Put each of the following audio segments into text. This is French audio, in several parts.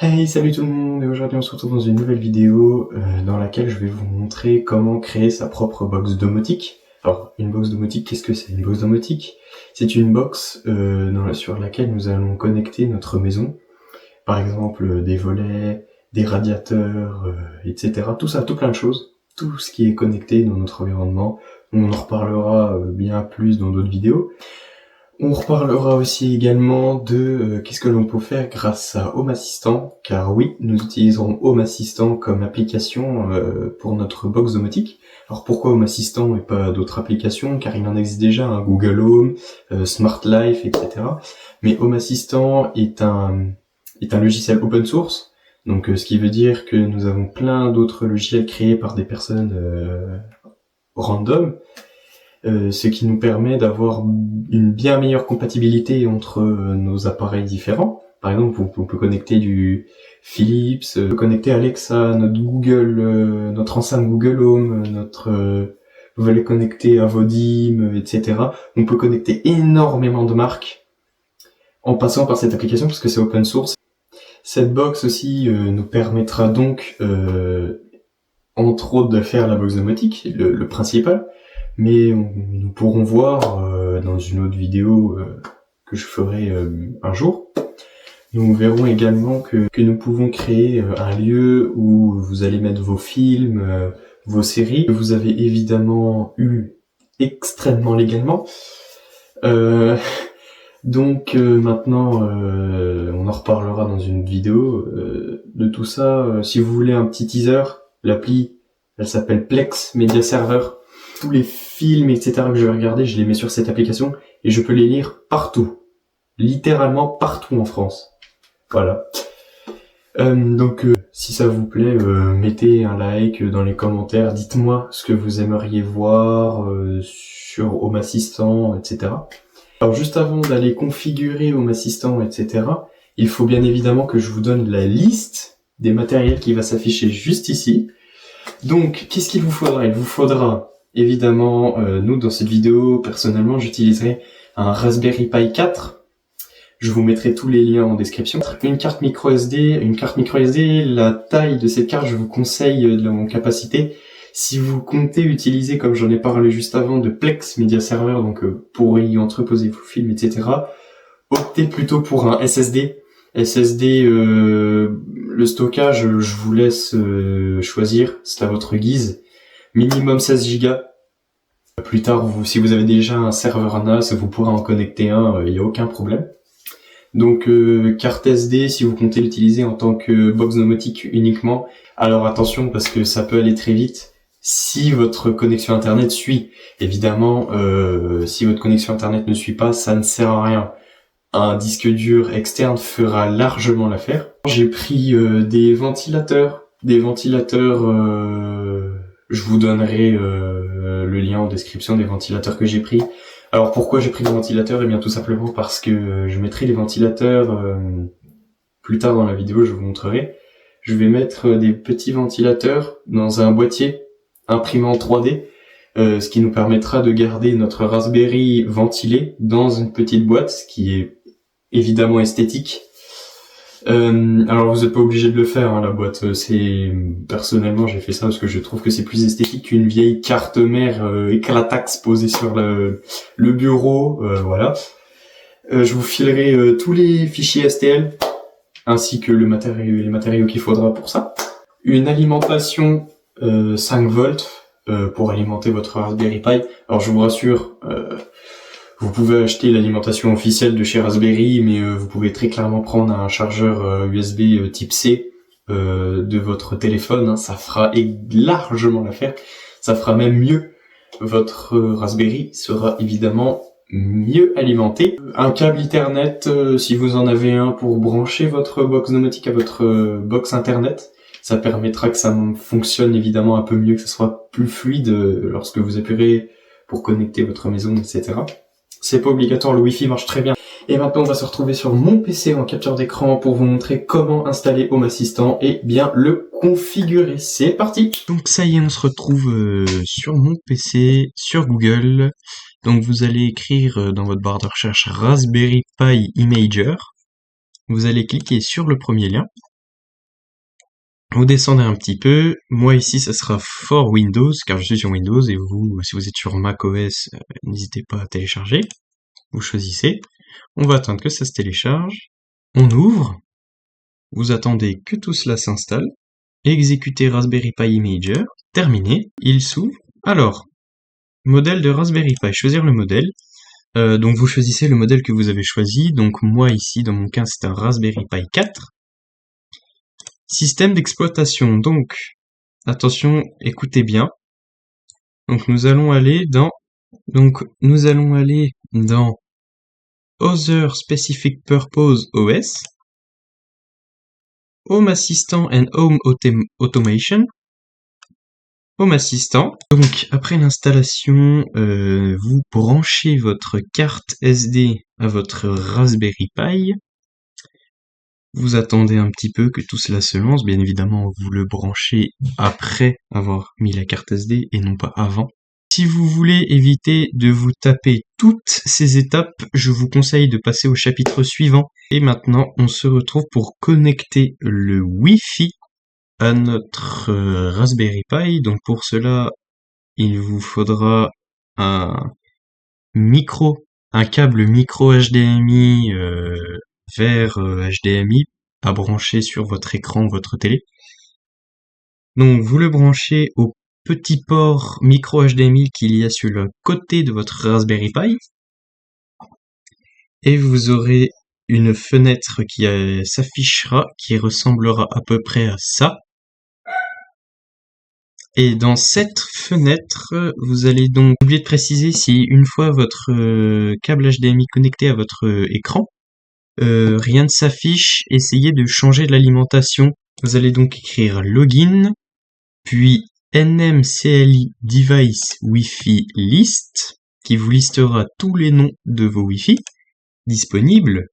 Hey, salut tout le monde, et aujourd'hui on se retrouve dans une nouvelle vidéo dans laquelle je vais vous montrer comment créer sa propre box domotique. Alors, une box domotique, qu'est-ce que c'est? Une box domotique, c'est une box sur laquelle nous allons connecter notre maison. Par exemple, des volets, des radiateurs, etc. Tout ça, tout plein de choses. Tout ce qui est connecté dans notre environnement. On en reparlera bien plus dans d'autres vidéos. On reparlera aussi également de qu'est-ce que l'on peut faire grâce à Home Assistant, car oui, nous utiliserons Home Assistant comme application pour notre box domotique. Alors pourquoi Home Assistant et pas d'autres applications? Car il en existe déjà, un Google Home, Smart Life, etc. Mais Home Assistant est un logiciel open source, donc ce qui veut dire que nous avons plein d'autres logiciels créés par des personnes random, ce qui nous permet d'avoir une bien meilleure compatibilité entre nos appareils différents. Par exemple, on peut connecter du Philips, connecter Alexa, notre Google, notre enceinte Google Home, vous allez connecter à Vodim, etc. On peut connecter énormément de marques en passant par cette application parce que c'est open source. Cette box aussi nous permettra donc, entre autres, de faire la box domotique, le principal. Mais nous pourrons voir dans une autre vidéo que je ferai un jour. Nous verrons également que nous pouvons créer un lieu où vous allez mettre vos films, vos séries, que vous avez évidemment eu extrêmement légalement. Donc maintenant, on en reparlera dans une vidéo de tout ça. Si vous voulez un petit teaser, l'appli, elle s'appelle Plex Media Server. Tous les films, etc. que je vais regarder, je les mets sur cette application et je peux les lire partout. Littéralement partout en France. Voilà. Donc, si ça vous plaît, mettez un like dans les commentaires. Dites-moi ce que vous aimeriez voir sur Home Assistant, etc. Alors, juste avant d'aller configurer Home Assistant, etc., il faut bien évidemment que je vous donne la liste des matériels qui va s'afficher juste ici. Donc, qu'est-ce qu'il vous faudra? Il vous faudra évidemment, nous dans cette vidéo, personnellement, j'utiliserai un Raspberry Pi 4. Je vous mettrai tous les liens en description. Une carte micro SD, la taille de cette carte, je vous conseille en capacité. Si vous comptez utiliser, comme j'en ai parlé juste avant, de Plex Media Server, donc pour y entreposer vos films, etc., optez plutôt pour un SSD. Le stockage, je vous laisse choisir, c'est à votre guise. Minimum 16 Go. Plus tard, si vous avez déjà un serveur NAS, vous pourrez en connecter un, il n'y a aucun problème. Donc carte SD, si vous comptez l'utiliser en tant que box domotique uniquement, alors attention parce que ça peut aller très vite si votre connexion internet suit. Évidemment, si votre connexion internet ne suit pas, ça ne sert à rien. Un disque dur externe fera largement l'affaire. J'ai pris des ventilateurs, je vous donnerai le lien en description des ventilateurs que j'ai pris. Alors pourquoi j'ai pris des ventilateurs? Eh bien tout simplement parce que je mettrai les ventilateurs plus tard dans la vidéo, je vous montrerai. Je vais mettre des petits ventilateurs dans un boîtier imprimé en 3D, ce qui nous permettra de garder notre Raspberry ventilé dans une petite boîte, ce qui est évidemment esthétique. Alors vous n'êtes pas obligé de le faire, hein, la boîte. Personnellement j'ai fait ça parce que je trouve que c'est plus esthétique qu'une vieille carte mère éclataxe posée sur le bureau. Voilà. Je vous filerai tous les fichiers STL ainsi que les matériaux qu'il faudra pour ça. Une alimentation 5 volts pour alimenter votre Raspberry Pi. Alors je vous rassure, vous pouvez acheter l'alimentation officielle de chez Raspberry, mais vous pouvez très clairement prendre un chargeur USB type C de votre téléphone. Hein, ça fera largement l'affaire. Ça fera même mieux. Votre Raspberry sera évidemment mieux alimenté. Un câble Ethernet, si vous en avez un, pour brancher votre box domotique à votre box internet. Ça permettra que ça fonctionne évidemment un peu mieux, que ça soit plus fluide lorsque vous appuierez pour connecter votre maison, etc. C'est pas obligatoire, le Wi-Fi marche très bien. Et maintenant, on va se retrouver sur mon PC en capture d'écran pour vous montrer comment installer Home Assistant et bien le configurer. C'est parti! Donc ça y est, on se retrouve sur mon PC, sur Google. Donc vous allez écrire dans votre barre de recherche Raspberry Pi Imager. Vous allez cliquer sur le premier lien. Vous descendez un petit peu. Moi ici, ça sera for Windows, car je suis sur Windows, et vous, si vous êtes sur macOS, n'hésitez pas à télécharger. Vous choisissez. On va attendre que ça se télécharge. On ouvre. Vous attendez que tout cela s'installe. Exécutez Raspberry Pi Imager. Terminé. Il s'ouvre. Alors, modèle de Raspberry Pi. Choisir le modèle. Donc vous choisissez le modèle que vous avez choisi. Donc moi ici, dans mon cas, c'est un Raspberry Pi 4. Système d'exploitation. Donc, attention, écoutez bien. Donc nous allons aller dans Other Specific Purpose OS, Home Assistant and Home Automation, Home Assistant. Donc après l'installation, vous branchez votre carte SD à votre Raspberry Pi. Vous attendez un petit peu que tout cela se lance. Bien évidemment, vous le branchez après avoir mis la carte SD et non pas avant. Si vous voulez éviter de vous taper toutes ces étapes, je vous conseille de passer au chapitre suivant. Et maintenant, on se retrouve pour connecter le Wi-Fi à notre Raspberry Pi. Donc pour cela, il vous faudra un câble micro HDMI vers HDMI à brancher sur votre écran, votre télé. Donc vous le branchez au petit port micro HDMI qu'il y a sur le côté de votre Raspberry Pi. Et vous aurez une fenêtre qui s'affichera, qui ressemblera à peu près à ça. Et dans cette fenêtre, vous allez donc oublier de préciser si une fois votre câble HDMI connecté à votre écran, rien ne s'affiche, essayez de changer l'alimentation. Vous allez donc écrire login, puis NMCLI Device Wi-Fi List, qui vous listera tous les noms de vos Wi-Fi disponibles.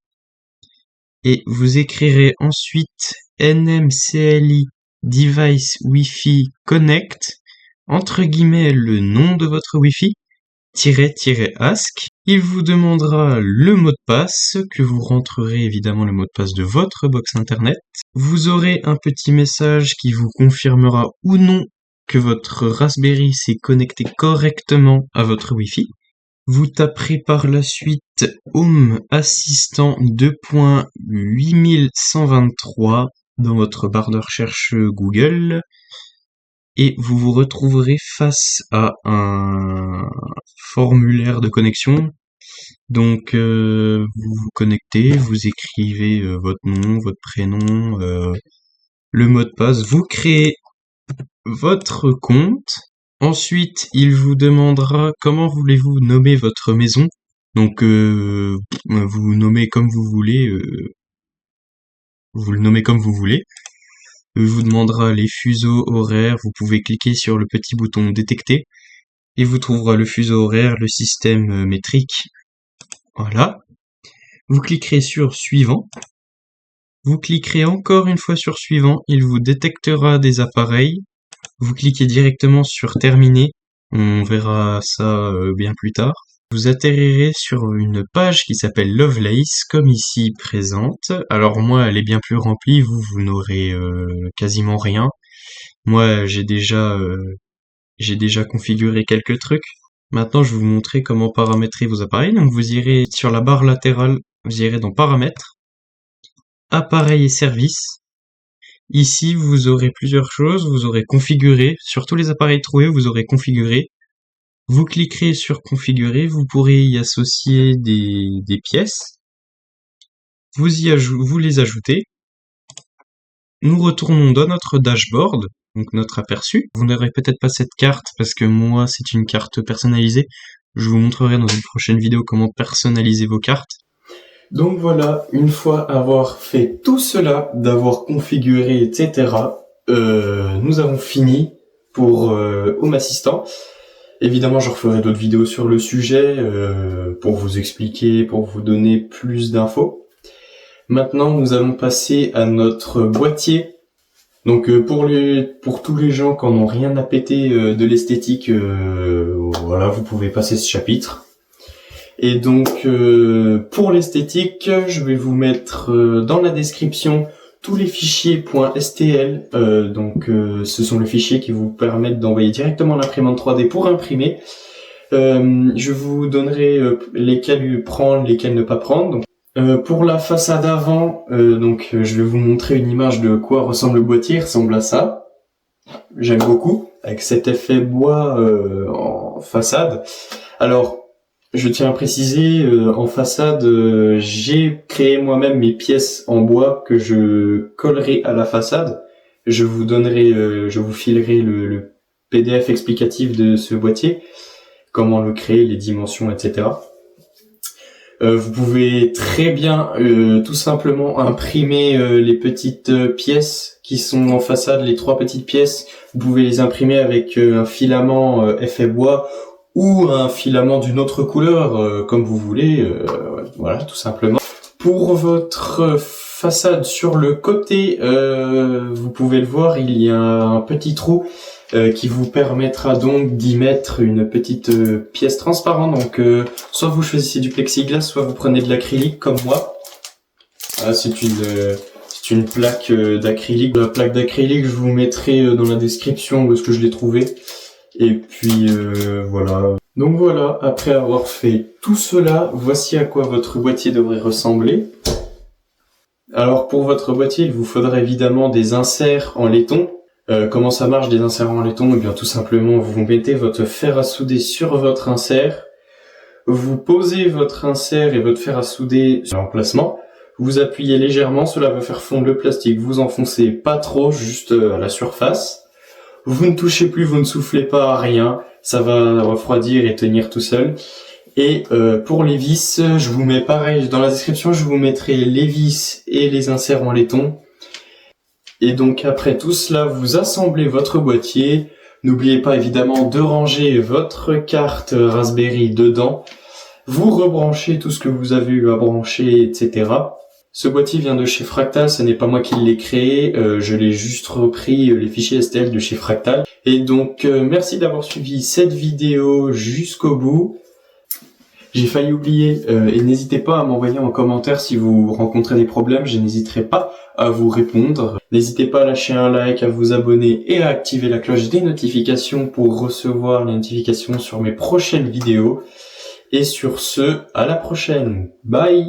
Et vous écrirez ensuite NMCLI Device Wi-Fi Connect, entre guillemets le nom de votre Wi-Fi, --ask. Il vous demandera le mot de passe, que vous rentrerez évidemment le mot de passe de votre box internet. Vous aurez un petit message qui vous confirmera ou non que votre Raspberry s'est connecté correctement à votre Wi-Fi. Vous taperez par la suite Home Assistant 2.8123 dans votre barre de recherche Google et vous vous retrouverez face à un formulaire de connexion. Donc vous vous connectez, vous écrivez votre nom, votre prénom, le mot de passe, vous créez votre compte. Ensuite, il vous demandera comment voulez-vous nommer votre maison. Donc vous nommez comme vous voulez, vous le nommez comme vous voulez. Il vous demandera les fuseaux horaires, vous pouvez cliquer sur le petit bouton détecter et vous trouverez le fuseau horaire, le système métrique. Voilà. Vous cliquerez sur suivant. Vous cliquerez encore une fois sur suivant, il vous détectera des appareils. Vous cliquez directement sur terminer. On verra ça bien plus tard. Vous atterrirez sur une page qui s'appelle Lovelace, comme ici présente. Alors moi, elle est bien plus remplie, vous n'aurez quasiment rien. Moi, j'ai déjà configuré quelques trucs. Maintenant, je vais vous montrer comment paramétrer vos appareils. Donc vous irez sur la barre latérale, vous irez dans Paramètres, Appareils et services. Ici, vous aurez plusieurs choses. Vous aurez configuré. Sur tous les appareils trouvés, vous aurez configuré. Vous cliquerez sur configurer. Vous pourrez y associer des pièces. Vous les ajoutez. Nous retournons dans notre dashboard, donc notre aperçu. Vous n'aurez peut-être pas cette carte parce que moi, c'est une carte personnalisée. Je vous montrerai dans une prochaine vidéo comment personnaliser vos cartes. Donc voilà, une fois avoir fait tout cela, d'avoir configuré, etc., nous avons fini pour Home Assistant. Évidemment, je referai d'autres vidéos sur le sujet pour vous expliquer, pour vous donner plus d'infos. Maintenant, nous allons passer à notre boîtier. Donc pour tous les gens qui n'ont rien à péter de l'esthétique, voilà, vous pouvez passer ce chapitre. Et donc pour l'esthétique, je vais vous mettre dans la description tous les fichiers .stl, ce sont les fichiers qui vous permettent d'envoyer directement l'imprimante 3D pour imprimer. Je vous donnerai lesquels prendre, lesquels ne pas prendre. Donc, pour la façade avant, je vais vous montrer une image de quoi ressemble le boîtier. Il ressemble à ça. J'aime beaucoup, avec cet effet bois en façade. Alors, je tiens à préciser, en façade, j'ai créé moi-même mes pièces en bois que je collerai à la façade. Je vous filerai le PDF explicatif de ce boîtier, comment le créer, les dimensions, etc. Vous pouvez très bien tout simplement imprimer les petites pièces qui sont en façade, les 3 petites pièces. Vous pouvez les imprimer avec un filament effet bois ou un filament d'une autre couleur, comme vous voulez, voilà, tout simplement. Pour votre façade sur le côté, vous pouvez le voir, il y a un petit trou qui vous permettra donc d'y mettre une petite pièce transparente. Donc soit vous choisissez du plexiglas, soit vous prenez de l'acrylique comme moi. Ah, c'est une plaque d'acrylique. La plaque d'acrylique, je vous mettrai dans la description où est-ce que je l'ai trouvée. Et puis voilà. Donc voilà, après avoir fait tout cela, voici à quoi votre boîtier devrait ressembler. Alors pour votre boîtier, il vous faudra évidemment des inserts en laiton. Comment ça marche des inserts en laiton? Eh bien tout simplement, vous mettez votre fer à souder sur votre insert, vous posez votre insert et votre fer à souder sur l'emplacement, vous appuyez légèrement, cela va faire fondre le plastique, vous enfoncez pas trop, juste à la surface. Vous ne touchez plus, vous ne soufflez pas à rien, ça va refroidir et tenir tout seul. Et pour les vis, je vous mets pareil, dans la description, je vous mettrai les vis et les inserts en laiton. Et donc après tout cela, vous assemblez votre boîtier. N'oubliez pas évidemment de ranger votre carte Raspberry dedans. Vous rebranchez tout ce que vous avez eu à brancher, etc. Ce boîtier vient de chez Fractal, ce n'est pas moi qui l'ai créé, je l'ai juste repris les fichiers STL de chez Fractal. Et donc merci d'avoir suivi cette vidéo jusqu'au bout. J'ai failli oublier, et n'hésitez pas à m'envoyer en commentaire si vous rencontrez des problèmes, je n'hésiterai pas à vous répondre. N'hésitez pas à lâcher un like, à vous abonner et à activer la cloche des notifications pour recevoir les notifications sur mes prochaines vidéos. Et sur ce, à la prochaine. Bye!